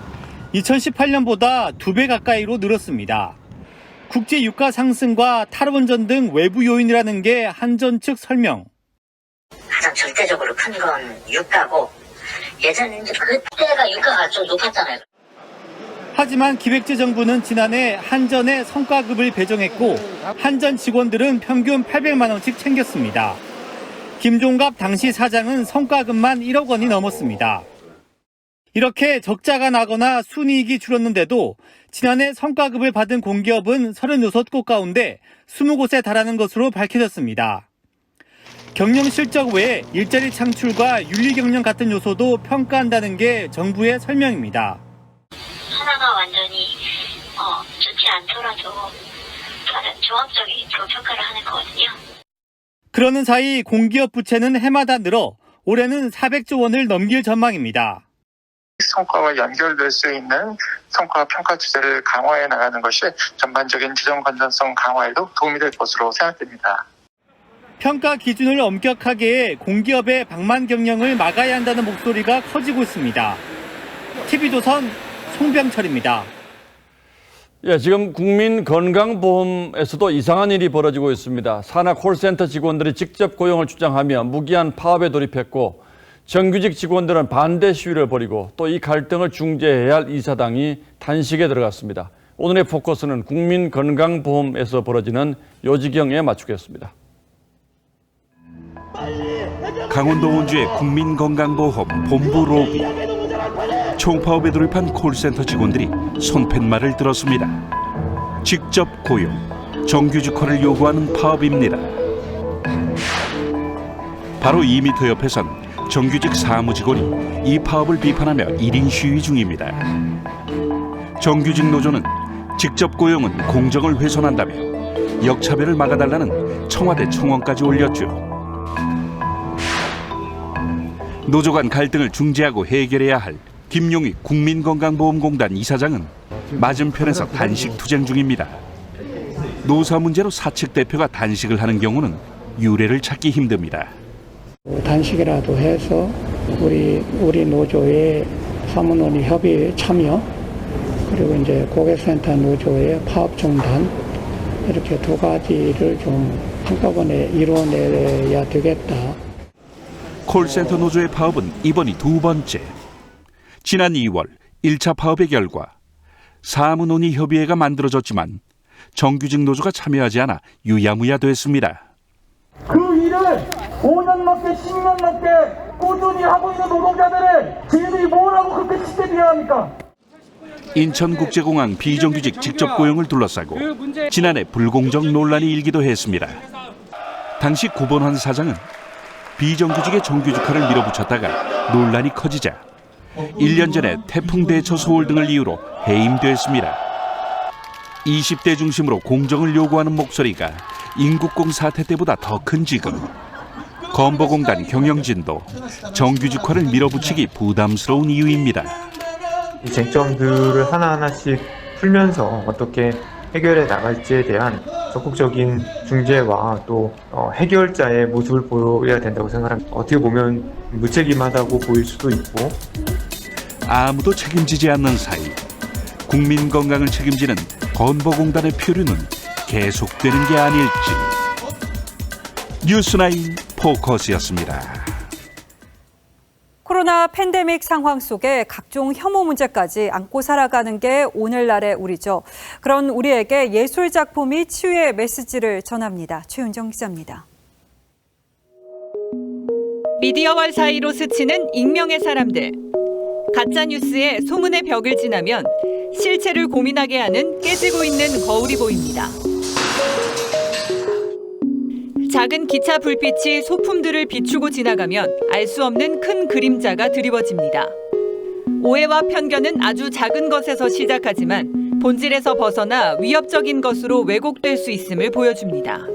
2018년보다 2배 가까이로 늘었습니다. 국제 유가 상승과 탈원전 등 외부 요인이라는 게 한전 측 설명. 가장 절대적으로 큰 건 유가고, 예전에 이제 그때가 유가가 좀 높았잖아요. 하지만 기획재정부는 지난해 한전에 성과급을 배정했고 한전 직원들은 평균 800만 원씩 챙겼습니다. 김종갑 당시 사장은 성과급만 1억 원이 넘었습니다. 이렇게 적자가 나거나 순이익이 줄었는데도 지난해 성과급을 받은 공기업은 36곳 가운데 20곳에 달하는 것으로 밝혀졌습니다. 경영 실적 외에 일자리 창출과 윤리 경영 같은 요소도 평가한다는 게 정부의 설명입니다. 하나가 완전히 좋지 않더라도 다른 종합적인 평가를 하는 거거든요. 그러는 사이 공기업 부채는 해마다 늘어 올해는 400조 원을 넘길 전망입니다. 성과와 연결될 수 있는 성과 평가 주제를 강화해 나가는 것이 전반적인 재정 건전성 강화에도 도움이 될 것으로 생각됩니다. 평가 기준을 엄격하게 해 공기업의 방만 경영을 막아야 한다는 목소리가 커지고 있습니다. TV조선 송병철입니다. 지금 국민건강보험에서도 이상한 일이 벌어지고 있습니다. 산하 콜센터 직원들이 직접 고용을 주장하며 무기한 파업에 돌입했고 정규직 직원들은 반대 시위를 벌이고 또 이 갈등을 중재해야 할 이사당이 단식에 들어갔습니다. 오늘의 포커스는 국민건강보험에서 벌어지는 요지경에 맞추겠습니다. 강원도 원주의 국민건강보험 본부 로비. 총파업에 돌입한 콜센터 직원들이 손팻말을 들었습니다. 직접 고용, 정규직화를 요구하는 파업입니다. 바로 2m 옆에선 정규직 사무직원이 이 파업을 비판하며 1인 시위 중입니다. 정규직 노조는 직접 고용은 공정을 훼손한다며 역차별을 막아달라는 청와대 청원까지 올렸죠. 노조 간 갈등을 중재하고 해결해야 할 김용희 국민건강보험공단 이사장은 맞은편에서 단식 투쟁 중입니다. 노사 문제로 사측 대표가 단식을 하는 경우는 유례를 찾기 힘듭니다. 단식이라도 해서 우리 노조의 사무논의 협의에 참여, 그리고 이제 고객센터 노조의 파업 중단, 이렇게 두 가지를 좀 한꺼번에 이루어내야 되겠다. 콜센터 노조의 파업은 이번이 두 번째. 지난 2월 1차 파업의 결과 사무논의협의회가 만들어졌지만 정규직 노조가 참여하지 않아 유야무야 됐습니다. 그 일을 5년 넘게 10년 넘게 꾸준히 하고 있는 노동자들을 지금이 뭐라고 그렇게 쉽게 비하합니까? 인천국제공항 비정규직 직접 고용을 둘러싸고 지난해 불공정 논란이 일기도 했습니다. 당시 구본환 사장은 비정규직의 정규직화를 밀어붙였다가 논란이 커지자 1년 전에 태풍 대처 소홀 등을 이유로 해임됐습니다. 20대 중심으로 공정을 요구하는 목소리가 인국공 사태 때보다 더 큰 지금 건보공단 경영진도 정규직화를 밀어붙이기 부담스러운 이유입니다. 이 쟁점들을 하나하나씩 풀면서 어떻게 해결해 나갈지에 대한 적극적인 중재와 또 해결자의 모습을 보여야 된다고 생각합니다. 어떻게 보면 무책임하다고 보일 수도 있고. 아무도 책임지지 않는 사이 국민 건강을 책임지는 건보공단의 표류는 계속되는 게 아닐지. 뉴스나인 포커스였습니다. 코로나 팬데믹 상황 속에 각종 혐오 문제까지 안고 살아가는 게 오늘날의 우리죠. 그런 우리에게 예술 작품이 치유의 메시지를 전합니다. 최윤정 기자입니다. 미디어와 사이로 스치는 익명의 사람들. 가짜뉴스에 소문의 벽을 지나면 실체를 고민하게 하는 깨지고 있는 거울이 보입니다. 작은 기차 불빛이 소품들을 비추고 지나가면 알 수 없는 큰 그림자가 드리워집니다. 오해와 편견은 아주 작은 것에서 시작하지만 본질에서 벗어나 위협적인 것으로 왜곡될 수 있음을 보여줍니다.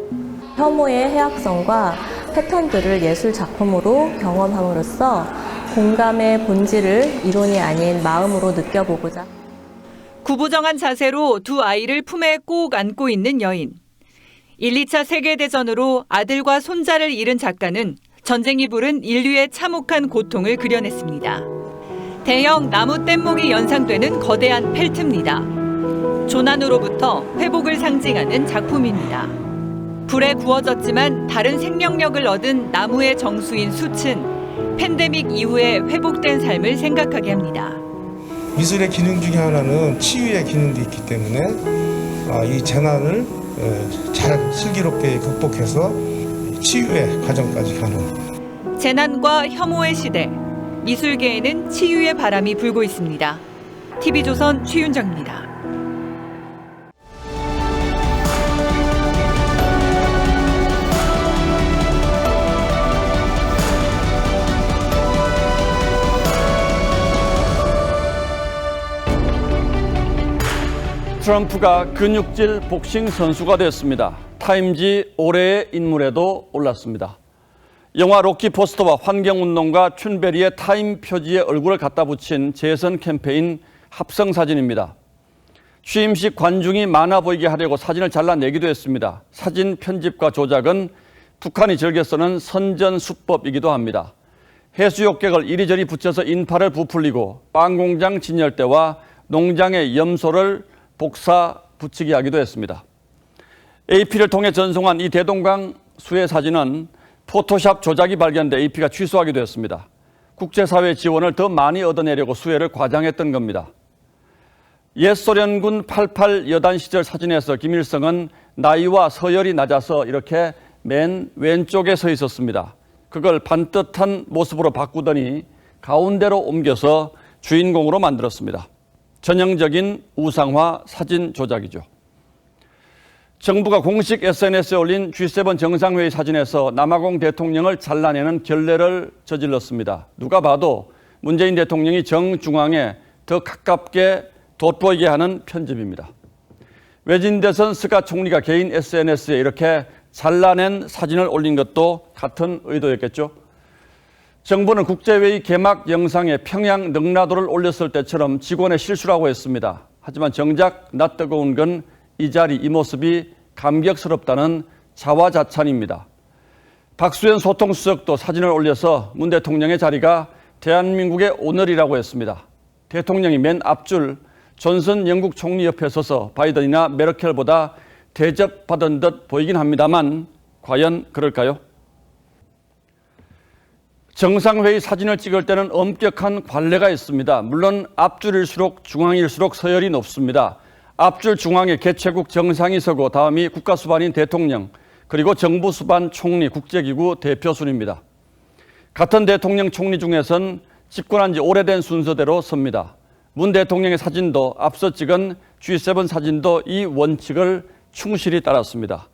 혐오의 해악성과 패턴들을 예술 작품으로 경험함으로써 공감의 본질을 이론이 아닌 마음으로 느껴보고자. 구부정한 자세로 두 아이를 품에 꼭 안고 있는 여인. 1, 2차 세계대전으로 아들과 손자를 잃은 작가는 전쟁이 부른 인류의 참혹한 고통을 그려냈습니다. 대형 나무 뗏목이 연상되는 거대한 펠트입니다. 조난으로부터 회복을 상징하는 작품입니다. 불에 구워졌지만 다른 생명력을 얻은 나무의 정수인 숯은 팬데믹 이후에 회복된 삶을 생각하게 합니다. 미술의 기능 중에 하나는 치유의 기능도 있기 때문에 이 재난을 잘 슬기롭게 극복해서 치유의 과정까지 가는. 재난과 혐오의 시대, 미술계에는 치유의 바람이 불고 있습니다. TV조선 최윤정입니다. 트럼프가 근육질 복싱 선수가 됐습니다. 타임지 올해의 인물에도 올랐습니다. 영화 로키 포스터와 환경운동가 춘베리의 타임 표지에 얼굴을 갖다 붙인 재선 캠페인 합성 사진입니다. 취임식 관중이 많아 보이게 하려고 사진을 잘라내기도 했습니다. 사진 편집과 조작은 북한이 즐겨 쓰는 선전수법이기도 합니다. 해수욕객을 이리저리 붙여서 인파를 부풀리고 빵공장 진열대와 농장의 염소를 복사 붙이게 하기도 했습니다. AP를 통해 전송한 이 대동강 수해 사진은 포토샵 조작이 발견돼 AP가 취소하기도 했습니다. 국제사회 지원을 더 많이 얻어내려고 수해를 과장했던 겁니다. 옛 소련군 88 여단 시절 사진에서 김일성은 나이와 서열이 낮아서 이렇게 맨 왼쪽에 서 있었습니다. 그걸 반듯한 모습으로 바꾸더니 가운데로 옮겨서 주인공으로 만들었습니다. 전형적인 우상화 사진 조작이죠. 정부가 공식 SNS에 올린 G7 정상회의 사진에서 남아공 대통령을 잘라내는 결례를 저질렀습니다. 누가 봐도 문재인 대통령이 정중앙에 더 가깝게 돋보이게 하는 편집입니다. 외진대선 스가 총리가 개인 SNS에 이렇게 잘라낸 사진을 올린 것도 같은 의도였겠죠. 정부는 국제회의 개막 영상에 평양 능라도를 올렸을 때처럼 직원의 실수라고 했습니다. 하지만 정작 낯뜨거운 건 이 자리, 이 모습이 감격스럽다는 자화자찬입니다. 박수현 소통수석도 사진을 올려서 문 대통령의 자리가 대한민국의 오늘이라고 했습니다. 대통령이 맨 앞줄 존슨 영국 총리 옆에 서서 바이든이나 메르켈보다 대접받은 듯 보이긴 합니다만 과연 그럴까요? 정상회의 사진을 찍을 때는 엄격한 관례가 있습니다. 물론 앞줄일수록 중앙일수록 서열이 높습니다. 앞줄 중앙에 개최국 정상이 서고 다음이 국가수반인 대통령, 그리고 정부수반 총리, 국제기구 대표순입니다. 같은 대통령 총리 중에선 집권한 지 오래된 순서대로 섭니다. 문 대통령의 사진도 앞서 찍은 G7 사진도 이 원칙을 충실히 따랐습니다.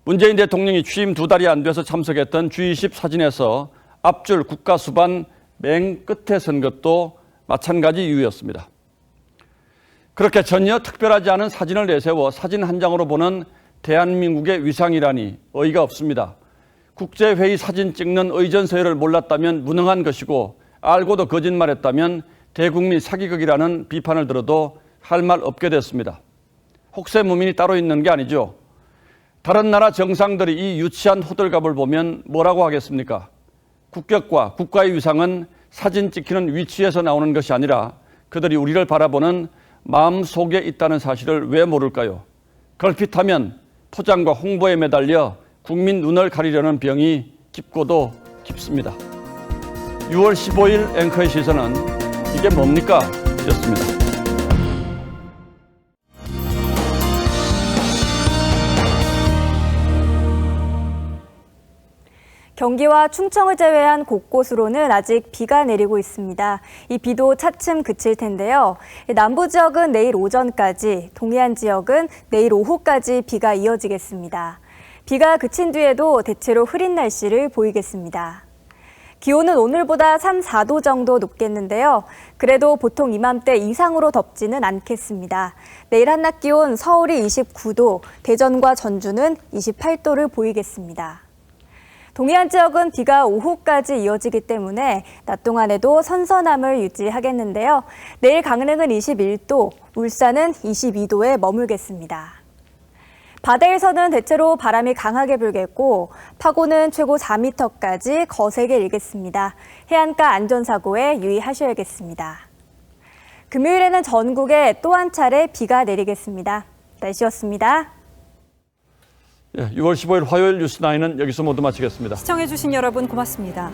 문재인 대통령이 취임 2달이 안 돼서 참석했던 G20 사진에서 앞줄 국가수반 맨 끝에 선 것도 마찬가지 이유였습니다. 그렇게 전혀 특별하지 않은 사진을 내세워 사진 한 장으로 보는 대한민국의 위상이라니 어이가 없습니다. 국제회의 사진 찍는 의전서열을 몰랐다면 무능한 것이고 알고도 거짓말했다면 대국민 사기극이라는 비판을 들어도 할 말 없게 됐습니다. 혹세무민이 따로 있는 게 아니죠. 다른 나라 정상들이 이 유치한 호들갑을 보면 뭐라고 하겠습니까? 국격과 국가의 위상은 사진 찍히는 위치에서 나오는 것이 아니라 그들이 우리를 바라보는 마음 속에 있다는 사실을 왜 모를까요? 걸핏하면 포장과 홍보에 매달려 국민 눈을 가리려는 병이 깊고도 깊습니다. 6월 15일 앵커의 시선은 이게 뭡니까? 였습니다. 경기와 충청을 제외한 곳곳으로는 아직 비가 내리고 있습니다. 이 비도 차츰 그칠 텐데요. 남부 지역은 내일 오전까지, 동해안 지역은 내일 오후까지 비가 이어지겠습니다. 비가 그친 뒤에도 대체로 흐린 날씨를 보이겠습니다. 기온은 오늘보다 3, 4도 정도 높겠는데요. 그래도 보통 이맘때 이상으로 덥지는 않겠습니다. 내일 한낮 기온 서울이 29도, 대전과 전주는 28도를 보이겠습니다. 동해안 지역은 비가 오후까지 이어지기 때문에 낮 동안에도 선선함을 유지하겠는데요. 내일 강릉은 21도, 울산은 22도에 머물겠습니다. 바다에서는 대체로 바람이 강하게 불겠고 파고는 최고 4m까지 거세게 일겠습니다. 해안가 안전사고에 유의하셔야겠습니다. 금요일에는 전국에 또 한 차례 비가 내리겠습니다. 날씨였습니다. 6월 15일 화요일 뉴스9은 여기서 모두 마치겠습니다. 시청해주신 여러분 고맙습니다.